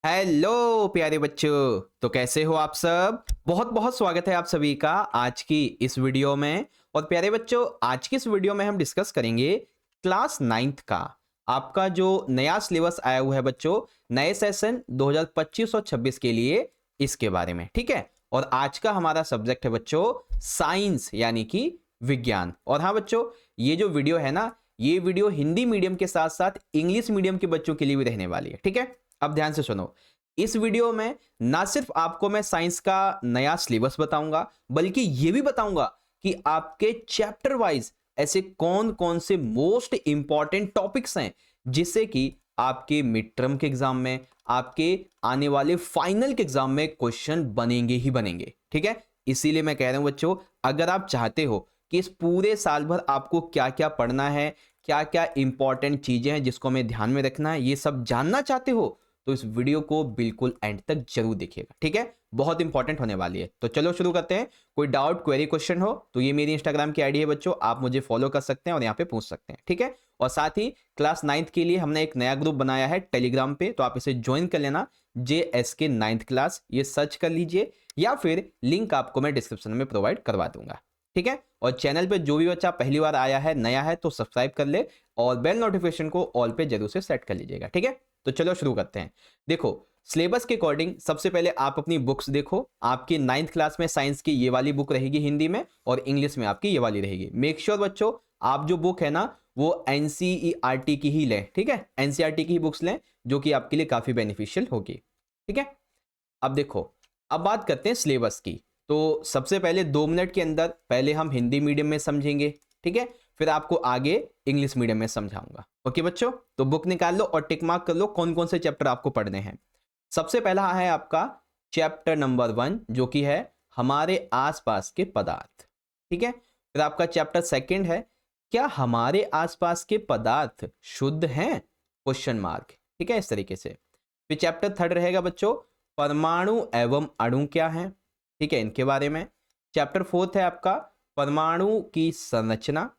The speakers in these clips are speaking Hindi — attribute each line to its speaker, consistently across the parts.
Speaker 1: हेलो प्यारे बच्चों। तो कैसे हो आप सब। बहुत बहुत स्वागत है आप सभी का आज की इस वीडियो में। और प्यारे बच्चों, आज की इस वीडियो में हम डिस्कस करेंगे क्लास नाइन्थ का आपका जो नया सिलेबस आया हुआ है बच्चों, नए सेशन 2025 और 26 के लिए, इसके बारे में। ठीक है। और आज का हमारा सब्जेक्ट है बच्चों साइंस, यानी कि विज्ञान। और हाँ बच्चों, ये जो वीडियो है ना, ये वीडियो हिंदी मीडियम के साथ साथ इंग्लिश मीडियम के बच्चों के लिए भी रहने वाली है। ठीक है। अब ध्यान से सुनो। इस वीडियो में ना सिर्फ आपको मैं साइंस का नया सिलेबस बताऊंगा, बल्कि यह भी बताऊंगा कि आपके चैप्टर वाइज ऐसे कौन कौन से मोस्ट इंपॉर्टेंट टॉपिक्स हैं जिससे कि आपके मिड टर्म के एग्जाम में, आपके आने वाले फाइनल के एग्जाम में क्वेश्चन बनेंगे ही बनेंगे। ठीक है। इसीलिए मैं कह रहा हूं बच्चों, अगर आप चाहते हो कि इस पूरे साल भर आपको क्या क्या पढ़ना है, क्या क्या इंपॉर्टेंट चीजें हैं जिसको हमें ध्यान में रखना है, ये सब जानना चाहते हो तो इस वीडियो को बिल्कुल एंड तक जरूर देखिएगा। ठीक है। बहुत इंपॉर्टेंट होने वाली है। तो चलो शुरू करते हैं। कोई डाउट, क्वेरी, क्वेश्चन हो तो ये मेरी इंस्टाग्राम की आईडी है बच्चों, आप मुझे फॉलो कर सकते हैं और यहाँ पे पूछ सकते हैं। ठीक है। और साथ ही क्लास नाइन्थ के लिए हमने एक नया ग्रुप बनाया है टेलीग्राम पे, तो आप इसे ज्वाइन कर लेना, JSK नाइन्थ क्लास, ये सर्च कर लीजिए, या फिर लिंक आपको मैं डिस्क्रिप्शन में प्रोवाइड करवा दूंगा। ठीक है। और चैनल पे जो भी बच्चा पहली बार आया है, नया है, तो सब्सक्राइब कर ले और बेल नोटिफिकेशन को ऑल पे जरूर से सेट कर लीजिएगा। ठीक है। तो चलो शुरू करते हैं। देखो, सिलेबस के अकॉर्डिंग सबसे पहले आप अपनी बुक्स देखो। आपकी नाइन्थ क्लास में साइंस की ये वाली बुक रहेगी हिंदी में, और इंग्लिश में आपकी ये वाली रहेगी। मेक श्योर बच्चों, आप जो बुक है ना वो NCERT की ही लें। ठीक है। NCERT की ही बुक्स लें, जो कि आपके लिए काफी बेनिफिशियल होगी। ठीक है। अब देखो, अब बात करते हैं सिलेबस की। तो सबसे पहले 2 मिनट के अंदर पहले हम हिंदी मीडियम में समझेंगे। ठीक है। फिर आपको आगे इंग्लिश मीडियम में समझाऊंगा। ओके बच्चों, तो बुक निकाल लो और टिक मार्क कर लो कौन कौन से चैप्टर आपको पढ़ने हैं। सबसे पहला है आपका चैप्टर नंबर 1, जो कि है हमारे आसपास के पदार्थ। ठीक है। फिर आपका चैप्टर सेकंड है, क्या हमारे आसपास के पदार्थ शुद्ध हैं, क्वेश्चन मार्क। ठीक है, इस तरीके से। फिर चैप्टर थर्ड रहेगा बच्चों, परमाणु एवं अणु क्या है। ठीक है, इनके बारे में। चैप्टर फोर्थ है आपका परमाणु की संरचना।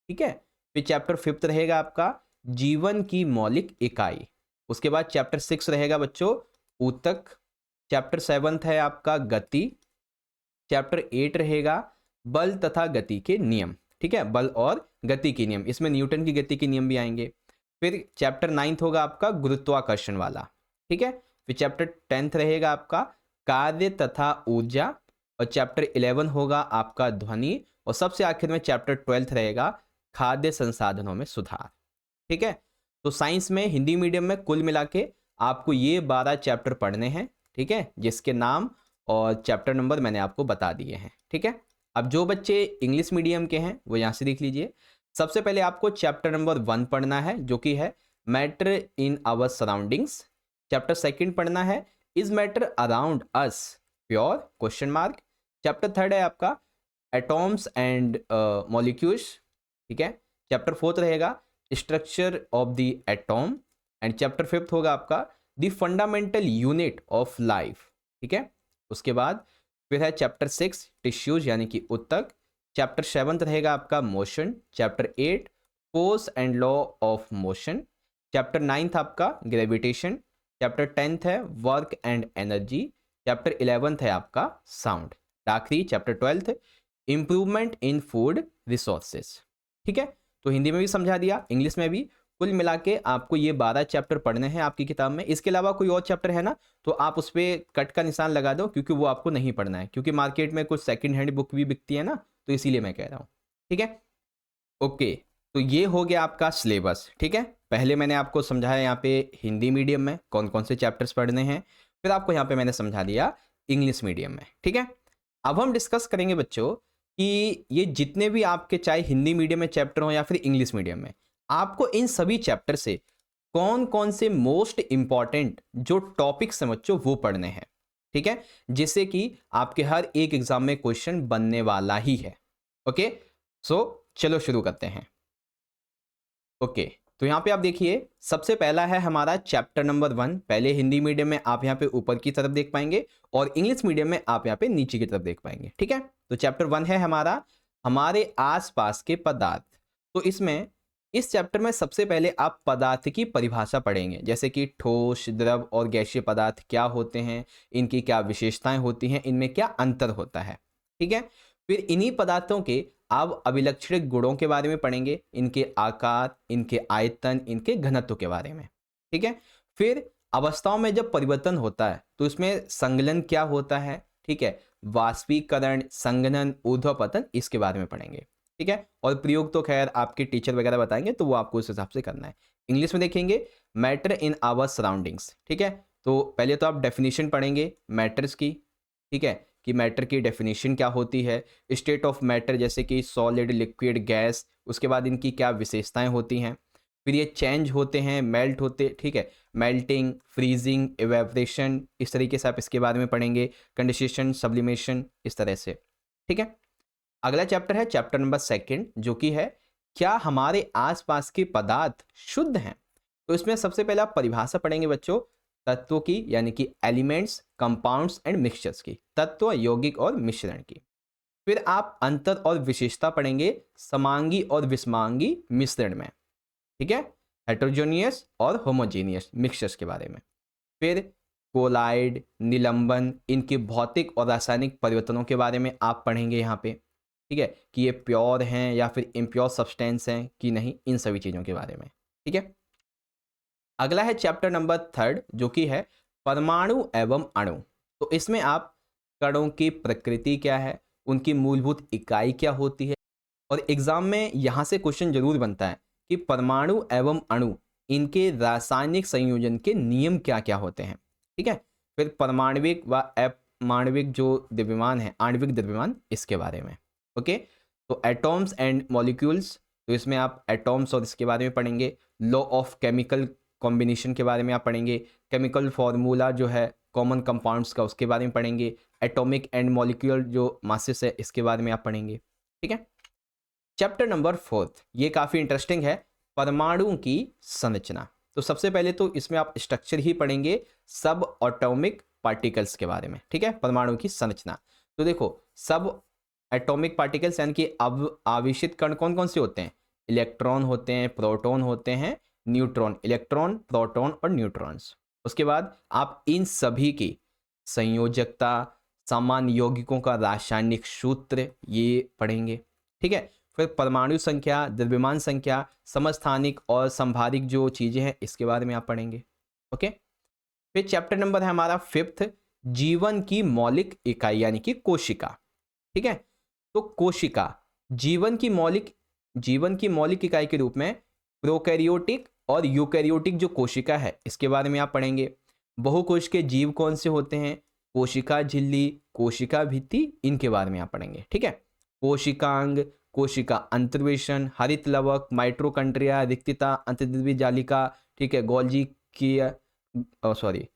Speaker 1: ठीक है। फिर चैप्टर फिफ्थ रहेगा आपका जीवन की मौलिक इकाई। उसके बाद चैप्टर 6 रहेगा बच्चों ऊतक। चैप्टर 7 है आपका गति। चैप्टर 8 रहेगा बल तथा गति के नियम। ठीक है, बल और गति के नियम, इसमें न्यूटन की गति के नियम भी आएंगे। फिर चैप्टर 9 होगा आपका गुरुत्वाकर्षण वाला। ठीक है। फिर चैप्टर 10 रहेगा आपका कार्य तथा ऊर्जा। और चैप्टर 11 होगा आपका ध्वनि। और सबसे आखिर में चैप्टर 12 रहेगा खाद्य संसाधनों में सुधार। ठीक है। तो साइंस में हिंदी मीडियम में कुल मिला के आपको ये 12 चैप्टर पढ़ने हैं। ठीक है, जिसके नाम और चैप्टर नंबर मैंने आपको बता दिए हैं। ठीक है। अब जो बच्चे इंग्लिश मीडियम के हैं वो यहाँ से देख लीजिए। सबसे पहले आपको चैप्टर नंबर 1 पढ़ना है, जो कि है matter in our surroundings. Chapter second पढ़ना है is matter around us pure, question mark. Chapter third है आपका एटॉम्स एंड मॉलिक्यूल्स। ठीक है। चैप्टर फोर्थ रहेगा structure of the atom. And chapter fifth होगा आपका the fundamental unit of life. ठीक है। उसके बाद फिर है चैप्टर 6 टिश्यूज, यानी कि ऊतक। चैप्टर 7 रहेगा आपका motion. Chapter 8 force and law of motion. Chapter 9 आपका ग्रेविटेशन। चैप्टर 10 है वर्क एंड एनर्जी। चैप्टर 11 है आपका साउंड। आखिरी chapter 12 improvement in food resources. ठीक है। तो हिंदी में भी समझा दिया, इंग्लिश में भी। कुल मिला के आपको ये 12 चैप्टर पढ़ने हैं आपकी किताब में। इसके अलावा कोई और चैप्टर है ना, तो आप उस पर कट का निशान लगा दो, क्योंकि वो आपको नहीं पढ़ना है, क्योंकि मार्केट में कुछ सेकंड हैंड बुक भी बिकती है ना, तो इसीलिए मैं कह रहा हूँ। ठीक है। ओके, तो ये हो गया आपका सिलेबस। ठीक है। पहले मैंने आपको समझाया यहाँ पे हिंदी मीडियम में कौन कौन से चैप्टर्स पढ़ने हैं, फिर आपको यहाँ पे मैंने समझा दिया इंग्लिश मीडियम में। ठीक है। अब हम डिस्कस करेंगे बच्चों कि ये जितने भी आपके चाहे हिंदी मीडियम में चैप्टर हो या फिर इंग्लिश मीडियम में, आपको इन सभी चैप्टर से कौन कौन से मोस्ट इंपॉर्टेंट जो टॉपिक्स हैं बच्चों वो पढ़ने हैं। ठीक है, जिससे कि आपके हर एक एग्जाम में क्वेश्चन बनने वाला ही है। ओके, सो चलो शुरू करते हैं। ओके, तो यहाँ पे आप देखिए, सबसे पहला है हमारा चैप्टर नंबर 1। पहले हिंदी मीडियम में आप यहाँ पे ऊपर की तरफ देख पाएंगे, और इंग्लिश मीडियम में आप यहाँ पे नीचे की तरफ देख पाएंगे। ठीक है। तो चैप्टर 1 है हमारा हमारे आसपास के पदार्थ। तो इसमें इस चैप्टर में सबसे पहले आप पदार्थ की परिभाषा पढ़ेंगे, जैसे कि ठोस, द्रव और गैसीय पदार्थ क्या होते हैं, इनकी क्या विशेषताएं होती हैं, इनमें क्या अंतर होता है। ठीक है। फिर इन्हीं पदार्थों के आप अभिलक्षणिक गुणों के बारे में पढ़ेंगे, इनके आकार, इनके आयतन, इनके घनत्व के बारे में। ठीक है। फिर अवस्थाओं में जब परिवर्तन होता है तो इसमें संगलन क्या होता है, ठीक है, वाष्पीकरण, संघनन, ऊर्ध्वपतन, इसके बारे में पढ़ेंगे। ठीक है। और प्रयोग तो खैर आपके टीचर वगैरह बताएंगे, तो वो आपको उस हिसाब से करना है। इंग्लिश में देखेंगे मैटर इन आवर सराउंडिंग्स। ठीक है। तो पहले तो आप डेफिनेशन पढ़ेंगे मैटर्स की। ठीक है, कि मैटर की डेफिनेशन क्या होती है, स्टेट ऑफ मैटर जैसे कि सॉलिड, लिक्विड, गैस, उसके बाद इनकी क्या विशेषताएं होती हैं। फिर ये चेंज होते हैं, मेल्ट होते, ठीक है, मेल्टिंग, फ्रीजिंग, इवेपरेशन, इस तरीके से आप इसके बारे में पढ़ेंगे, कंडेंसेशन, सब्लिमेशन, इस तरह से। ठीक है। अगला चैप्टर है चैप्टर नंबर 2, जो कि है क्या हमारे आसपास के पदार्थ शुद्ध हैं। तो इसमें सबसे पहले आप परिभाषा पढ़ेंगे बच्चों तत्वों की, यानी कि एलिमेंट्स, कंपाउंड्स एंड मिक्सचर्स की, तत्व, यौगिक और मिश्रण की। फिर आप अंतर और विशेषता पढ़ेंगे समांगी और विषमांगी मिश्रण में। ठीक है, हेटेरोजेनियस और होमोजेनियस मिक्सचर्स के बारे में। फिर कोलाइड, निलंबन, इनके भौतिक और रासायनिक परिवर्तनों के बारे में आप पढ़ेंगे यहाँ पे। ठीक है, कि ये प्योर हैं या फिर इम्प्योर सब्सटेंस हैं कि नहीं, इन सभी चीज़ों के बारे में। ठीक है। अगला है चैप्टर नंबर 3, जो कि है परमाणु एवं अणु। तो इसमें आप कणों की प्रकृति क्या है, उनकी मूलभूत इकाई क्या होती है, और एग्जाम में यहाँ से क्वेश्चन जरूर बनता है कि परमाणु एवं अणु, इनके रासायनिक संयोजन के नियम क्या क्या होते हैं। ठीक है। फिर परमाणविक व अपमाणविक जो द्रव्यमान है, आणविक द्रव्यमान, इसके बारे में। ओके। तो एटॉम्स एंड मॉलिक्यूल्स, तो इसमें आप एटॉम्स और इसके बारे में पढ़ेंगे। लॉ ऑफ केमिकल कॉम्बिनेशन के बारे में आप पढ़ेंगे। केमिकल फार्मूला जो है कॉमन कंपाउंड्स का, उसके बारे में पढ़ेंगे। एटॉमिक एंड मॉलिक्यूलर जो मासेस है, इसके बारे में आप पढ़ेंगे। ठीक है। चैप्टर नंबर 4, ये काफ़ी इंटरेस्टिंग है, परमाणु की संरचना। तो सबसे पहले तो इसमें आप स्ट्रक्चर ही पढ़ेंगे, सब एटॉमिक पार्टिकल्स के बारे में। ठीक है, परमाणु की संरचना। तो देखो सब एटॉमिक पार्टिकल्स यानी कि अब आवेशित कण कौन कौन से होते हैं, इलेक्ट्रॉन होते हैं, प्रोटॉन होते हैं, न्यूट्रॉन, इलेक्ट्रॉन, प्रोटॉन और न्यूट्रॉन्स। उसके बाद आप इन सभी की संयोजकता, समान यौगिकों का रासायनिक सूत्र, ये पढ़ेंगे। ठीक है। फिर परमाणु संख्या, द्रव्यमान संख्या, समस्थानिक और संभारिक जो चीजें हैं, इसके बारे में आप पढ़ेंगे। ओके। फिर चैप्टर नंबर है हमारा 5, जीवन की मौलिक इकाई यानी कि कोशिका। ठीक है। तो कोशिका जीवन की मौलिक इकाई के रूप में प्रोकैरियोटिक और यूकैरियोटिक जो कोशिका है, इसके बारे में आप पढ़ेंगे। बहुकोश के जीव कौन से होते हैं, कोशिका झिल्ली, कोशिका भित्ति, इनके बारे में आप पढ़ेंगे। ठीक है। कोशिकांग, कोशिका अंतर्वेशन, हरित लवक, माइट्रोकंड्रिया, रिक्तिता, अंतर्द्रव्य जालिका, ठीक है,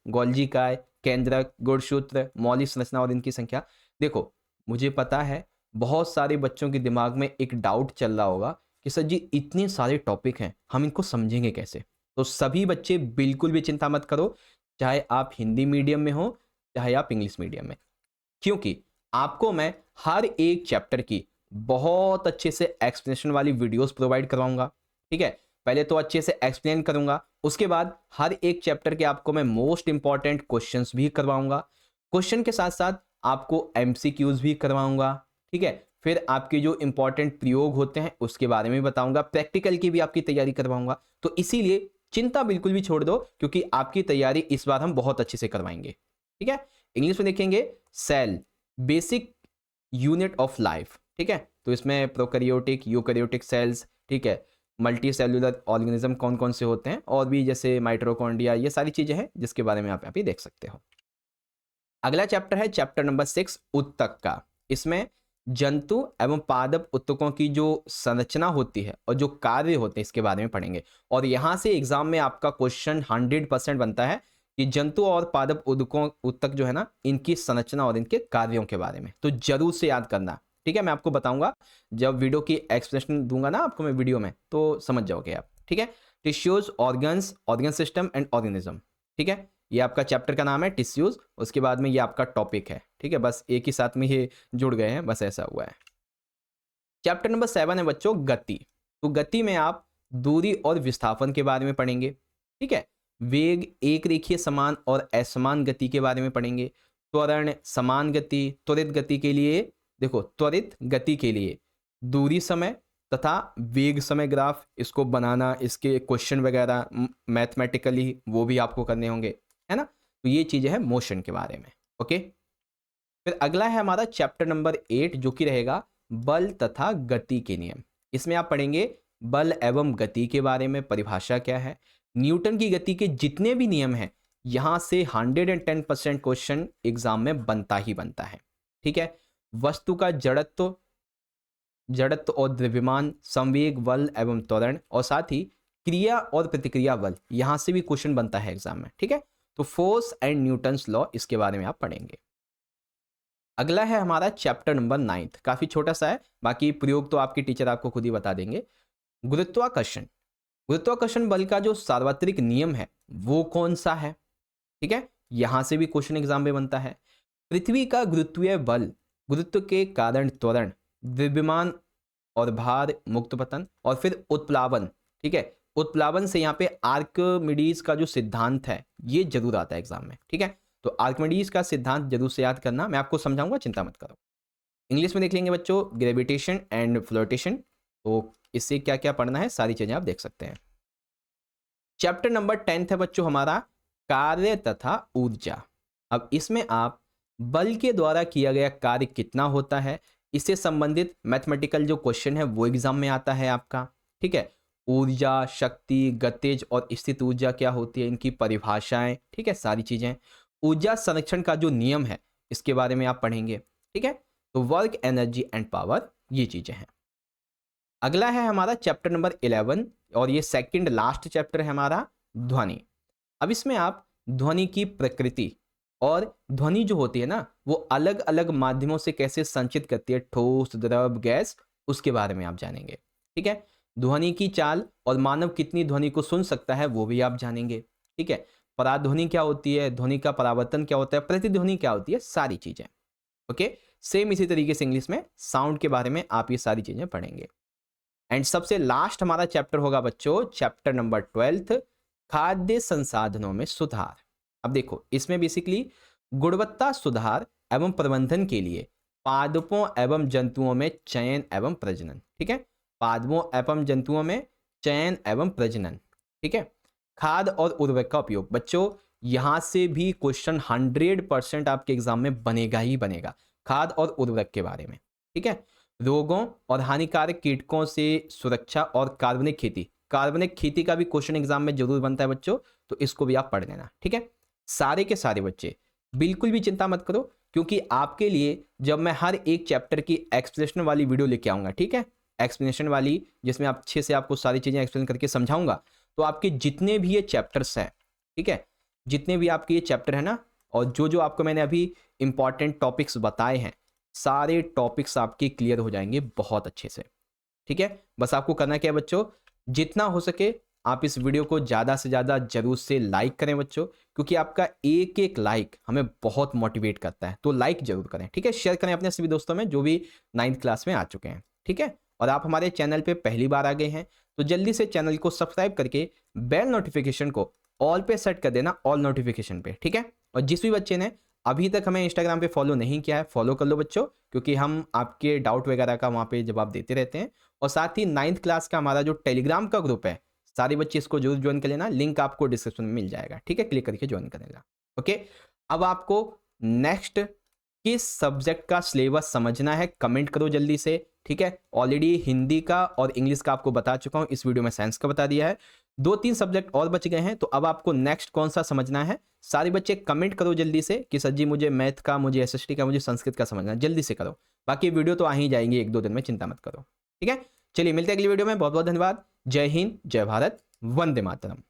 Speaker 1: गोल्जिकाय, केंद्रक, गुणसूत्र, मौलिक संरचना और इनकी संख्या। देखो मुझे पता है बहुत सारे बच्चों के दिमाग में एक डाउट चल रहा होगा कि सर जी इतने सारे टॉपिक हैं, हम इनको समझेंगे कैसे। तो सभी बच्चे बिल्कुल भी चिंता मत करो, चाहे आप हिंदी मीडियम में हो चाहे आप इंग्लिश मीडियम में, क्योंकि आपको मैं हर एक चैप्टर की बहुत अच्छे से एक्सप्लेनेशन वाली वीडियोस प्रोवाइड करवाऊंगा। ठीक है, पहले तो अच्छे से एक्सप्लेन करूंगा, उसके बाद हर एक चैप्टर के आपको मैं मोस्ट इंपॉर्टेंट क्वेश्चंस भी करवाऊंगा। क्वेश्चन के साथ साथ आपको एमसीक्यूज भी करवाऊंगा। ठीक है। फिर आपके जो इंपॉर्टेंट प्रयोग होते हैं उसके बारे में बताऊंगा, प्रैक्टिकल की भी आपकी तैयारी करवाऊंगा। तो इसीलिए चिंता बिल्कुल भी छोड़ दो, क्योंकि आपकी तैयारी इस बार हम बहुत अच्छे से करवाएंगे। ठीक है। इंग्लिश में देखेंगे cell, basic unit of life. ठीक है। तो इसमें प्रोकैरियोटिक, यूकैरियोटिक सेल्स, ठीक है, मल्टी सेलुलर ऑर्गेनिज्म कौन कौन से होते हैं, और भी जैसे माइटोकॉन्ड्रिया, ये सारी चीजें हैं जिसके बारे में आप यहाँ पे देख सकते हो। अगला चैप्टर है चैप्टर नंबर 6, उत्तक का। इसमें जंतु एवं पादप उत्तकों की जो संरचना होती है और जो कार्य होते हैं, इसके बारे में पढ़ेंगे। और यहाँ से एग्जाम में आपका क्वेश्चन 100% बनता है कि जंतु और पादप उत्तक जो है ना, इनकी संरचना और इनके कार्यों के बारे में, तो जरूर से याद करना। ठीक है, मैं आपको बताऊंगा जब वीडियो की एक्सप्लेनेशन दूंगा ना आपको मैं वीडियो में, तो समझ जाओगे आप। ठीक है। Tissues, organs, organ system and organism. ठीक है, ये आपका चैप्टर का नाम है टिश्यूज, उसके बाद में ये आपका टॉपिक है। ठीक है, बस एक ही साथ में ये जुड़ गए हैं, बस ऐसा हुआ है। चैप्टर नंबर 7 है बच्चों गति। तो गति में आप दूरी और विस्थापन के बारे में पढ़ेंगे, ठीक है। वेग, एक रेखीय समान और असमान गति के बारे में पढ़ेंगे। त्वरण, समान गति, त्वरित गति के लिए देखो, त्वरित गति के लिए दूरी समय तथा वेग समय ग्राफ, इसको बनाना, इसके क्वेश्चन वगैरह मैथमेटिकली वो भी आपको करने होंगे, है ना। तो ये चीज़ें हैं मोशन के बारे में। ओके, फिर अगला है हमारा चैप्टर नंबर 8 जो कि रहेगा बल तथा गति के नियम। इसमें आप पढ़ेंगे बल एवं गति के बारे में, परिभाषा क्या है, न्यूटन की गति के जितने भी नियम हैं, यहाँ से 110% क्वेश्चन एग्जाम में बनता ही बनता है, ठीक है। वस्तु का जड़त्व, जड़त्व और द्रव्यमान, संवेग, बल एवं त्वरण, और साथ ही क्रिया और प्रतिक्रिया बल, यहाँ से भी क्वेश्चन बनता है एग्जाम में, ठीक है। तो फोर्स एंड न्यूटन्स लॉ, इसके बारे में आप पढ़ेंगे। अगला है हमारा चैप्टर नंबर 9, काफी छोटा सा है, बाकी प्रयोग तो आपके टीचर आपको खुद ही बता देंगे। गुरुत्वाकर्षण, गुरुत्वाकर्षण बल का जो सार्वत्रिक नियम है वो कौन सा है, ठीक है, यहां से भी क्वेश्चन एग्जाम में बनता है। पृथ्वी का गुरुत्वीय बल, गुरुत्व के कारण त्वरण, द्रव्यमान और भार मुक्त पतन, और फिर उत्प्लावन, ठीक है। उत्प्लावन से यहाँ पे आर्किमिडीज का जो सिद्धांत है ये जरूर आता है एग्जाम में, ठीक है। तो आर्किमिडीज का सिद्धांत जरूर से याद करना, मैं आपको समझाऊंगा, चिंता मत करो। इंग्लिश में देख लेंगे बच्चों, ग्रेविटेशन एंड फ्लोटेशन, तो इससे क्या क्या पढ़ना है सारी चीजें आप देख सकते हैं। चैप्टर नंबर 10 है बच्चों हमारा कार्य तथा ऊर्जा। अब इसमें आप बल के द्वारा किया गया कार्य कितना होता है, इससे संबंधित मैथमेटिकल जो क्वेश्चन है वो एग्जाम में आता है आपका, ठीक है। ऊर्जा, शक्ति, गतिज और स्थित ऊर्जा क्या होती है, इनकी परिभाषाएं, ठीक है, सारी चीजें। ऊर्जा संरक्षण का जो नियम है इसके बारे में आप पढ़ेंगे, ठीक है। तो वर्क, एनर्जी एंड पावर, ये चीजें हैं। अगला है हमारा चैप्टर नंबर 11, और ये सेकंड लास्ट चैप्टर है हमारा, ध्वनि। अब इसमें आप ध्वनि की प्रकृति और ध्वनि जो होती है ना वो अलग अलग माध्यमों से कैसे संचित करती है, ठोस, द्रव, गैस, उसके बारे में आप जानेंगे, ठीक है। ध्वनि की चाल और मानव कितनी ध्वनि को सुन सकता है वो भी आप जानेंगे, ठीक है। पराध्वनि क्या होती है, ध्वनि का परावर्तन क्या होता है, प्रतिध्वनि क्या होती है, सारी चीजें। ओके, सेम इसी तरीके से इंग्लिश में साउंड के बारे में आप ये सारी चीजें पढ़ेंगे। एंड सबसे लास्ट हमारा चैप्टर होगा बच्चों चैप्टर नंबर 12, खाद्य संसाधनों में सुधार। अब देखो इसमें बेसिकली गुणवत्ता सुधार एवं प्रबंधन के लिए पादपों एवं जंतुओं में चयन एवं प्रजनन, ठीक है। पादपों एवं जंतुओं में चयन एवं प्रजनन, ठीक है। खाद और उर्वरक का उपयोग, बच्चों यहां से भी क्वेश्चन 100% आपके एग्जाम में बनेगा ही बनेगा, खाद और उर्वरक के बारे में, ठीक है। रोगों और हानिकारक कीटकों से सुरक्षा और कार्बनिक खेती, कार्बनिक खेती का भी क्वेश्चन एग्जाम में जरूर बनता है बच्चों, तो इसको भी आप पढ़ लेना, ठीक है। सारे के सारे बच्चे बिल्कुल भी चिंता मत करो, क्योंकि आपके लिए जब मैं हर एक चैप्टर की एक्सप्लेनेशन वाली वीडियो लेके आऊंगा, ठीक है, एक्सप्लेनेशन वाली, जिसमें आप अच्छे से आपको सारी चीजें एक्सप्लेन करके समझाऊंगा, तो आपके जितने भी ये चैप्टर्स हैं, ठीक है, जितने भी आपके ये चैप्टर है ना, और जो जो आपको मैंने अभी इंपॉर्टेंट टॉपिक्स बताए हैं, सारे टॉपिक्स आपके क्लियर हो जाएंगे बहुत अच्छे से, ठीक है। बस आपको करना क्या है बच्चों, जितना हो सके आप इस वीडियो को ज़्यादा से ज़्यादा जरूर से लाइक करें बच्चों, क्योंकि आपका एक एक लाइक हमें बहुत मोटिवेट करता है, तो लाइक जरूर करें, ठीक है। शेयर करें अपने सभी दोस्तों में जो भी 9th क्लास में आ चुके हैं, ठीक है। और आप हमारे चैनल पे पहली बार आ गए हैं तो जल्दी से चैनल को सब्सक्राइब करके बेल नोटिफिकेशन को ऑल पे सेट कर देना, ऑल नोटिफिकेशन पे, ठीक है। और जिस भी बच्चे ने अभी तक हमें इंस्टाग्राम पे फॉलो नहीं किया है, फॉलो कर लो बच्चों, क्योंकि हम आपके डाउट वगैरह का वहाँ पे जवाब देते रहते हैं। और साथ ही 9th क्लास का हमारा जो टेलीग्राम का ग्रुप है, सारे बच्चे इसको जरूर ज्वाइन कर लेना, लिंक आपको डिस्क्रिप्शन में मिल जाएगा, ठीक है, क्लिक करके ज्वाइन कर लेना। ओके, अब आपको नेक्स्ट किस सब्जेक्ट का सिलेबस समझना है कमेंट करो जल्दी से, ठीक है। ऑलरेडी हिंदी का और इंग्लिश का आपको बता चुका हूँ, इस वीडियो में साइंस का बता दिया है, 2-3 सब्जेक्ट और बच गए हैं, तो अब आपको नेक्स्ट कौन सा समझना है, सारे बच्चे कमेंट करो जल्दी से कि सर जी मुझे मैथ का, मुझे एसएसटी का, मुझे संस्कृत का समझना है, जल्दी से करो, बाकी वीडियो तो आ ही जाएंगे 1-2 दिन में, चिंता मत करो, ठीक है। चलिए मिलते हैं अगली वीडियो में, बहुत बहुत धन्यवाद, जय हिंद, जय भारत, वंदे मातरम।